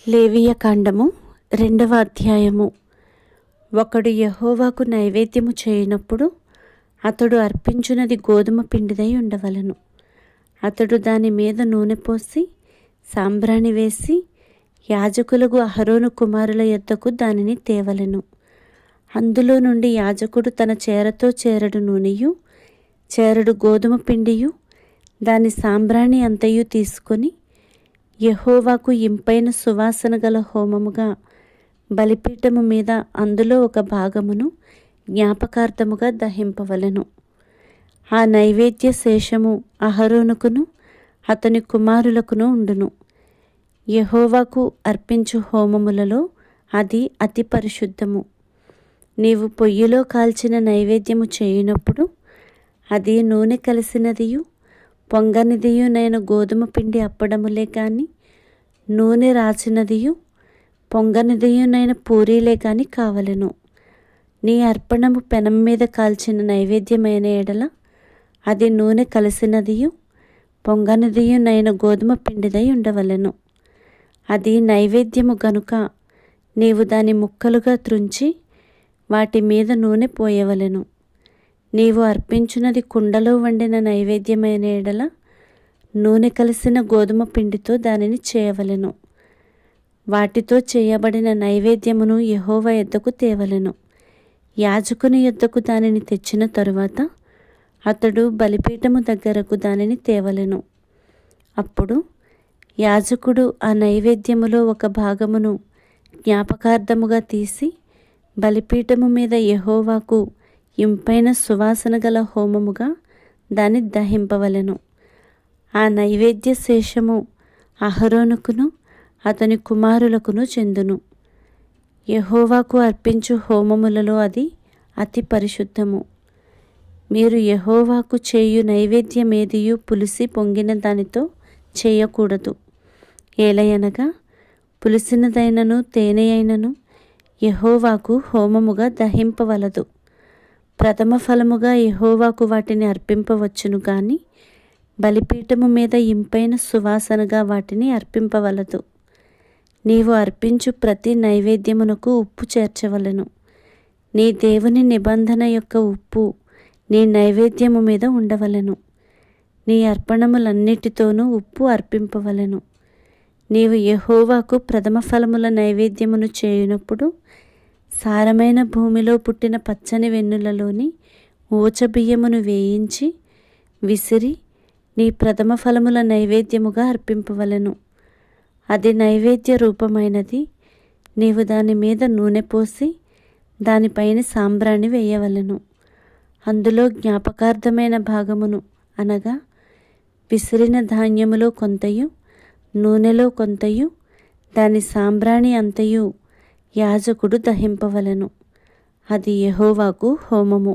లేవియకాండము 2వ అధ్యాయము. ఒకడు యెహోవాకు నైవేద్యము చేయనప్పుడు అతడు అర్పించునది గోధుమ పిండిదై ఉండవలను. అతడు దాని మీద నూనె పోసి సాంబ్రాణి వేసి యాజకులకు అహరోను కుమారుల యొద్దకు దానిని తేవలెను. అందులో నుండి యాజకుడు తన చేరతో చేరడు నూనెయు చేరడు గోధుమ పిండియు దాని సాంబ్రాణి అంతయు తీసుకొని యెహోవాకు ఇంపైన సువాసన గల హోమముగా బలిపీఠము మీద అందులో ఒక భాగమును జ్ఞాపకార్థముగా దహింపవలెను. ఆ నైవేద్య శేషము అహరోనుకును అతని కుమారులకును ఉండును. యెహోవాకు అర్పించు హోమములలో అది అతి పరిశుద్ధము. నీవు పొయ్యిలో కాల్చిన నైవేద్యము చేయునప్పుడు అది నూనె కలిసినదియు పొంగనిదియునైన గోధుమ పిండి అప్పడములే కాని నూనె రాచినదియు పొంగనిదియునైన పూరీలే కాని కావలెను. నీ అర్పణము పెనం మీద కాల్చిన నైవేద్యమైన ఎడల అది నూనె కలిసినదియు పొంగనిదియునైన గోధుమ పిండిదై ఉండవలెను. అది నైవేద్యము గనుక నీవు దాని ముక్కలుగా త్రుంచి వాటి మీద నూనె పోయవలెను. నీవు అర్పించున్నది కుండలో వండిన నైవేద్యమైన ఎడల నూనె కలిసిన గోధుమ పిండితో దానిని చేయవలెను. వాటితో చేయబడిన నైవేద్యమును యెహోవా యొద్దకు తేవలెను. యాజకుని యొద్దకు దానిని తెచ్చిన తరువాత అతడు బలిపీఠము దగ్గరకు దానిని తేవలెను. అప్పుడు యాజకుడు ఆ నైవేద్యములో ఒక భాగమును జ్ఞాపకార్థముగా తీసి బలిపీఠము మీద యెహోవాకు ఇంపైన సువాసన గల హోమముగా దాన్ని దహింపవలెను. ఆ నైవేద్య శేషము అహరోనుకును అతని కుమారులకును చెందును. యెహోవాకు అర్పించు హోమములలో అది అతి పరిశుద్ధము. మీరు యెహోవాకు చేయు నైవేద్యమేదియు పులిసి పొంగిన దానితో చేయకూడదు. ఏలయనగా పులిసినదైనను తేనె అయినను యెహోవాకు హోమముగా దహింపవలదు. ప్రథమ ఫలముగా యెహోవాకు వాటిని అర్పింపవచ్చును గాని బలిపీఠము మీద ఇంపైన సువాసనగా వాటిని అర్పింపవలదు. నీవు అర్పించు ప్రతి నైవేద్యమునకు ఉప్పు చేర్చవలెను. నీ దేవుని నిబంధన యొక్క ఉప్పు నీ నైవేద్యము మీద ఉండవలెను. నీ అర్పణములన్నిటితోనూ ఉప్పు అర్పింపవలెను. నీవు యెహోవాకు ప్రథమ ఫలముల నైవేద్యమును చేయునప్పుడు సారమైన భూమిలో పుట్టిన పచ్చని వెన్నులలోని ఊచబియ్యమును వేయించి విసిరి నీ ప్రథమ ఫలముల నైవేద్యముగా అర్పింపవలెను. అది నైవేద్య రూపమైనది. నీవు దాని మీద నూనె పోసి దానిపైన సాంబ్రాణి వేయవలెను. అందులో జ్ఞాపకార్థమైన భాగమును అనగా విసిరిన ధాన్యములో కొంతయు నూనెలో కొంతయు దాని సాంబ్రాణి అంతయు యాజకుడు దహింపవలెను. అది యెహోవాకు హోమము.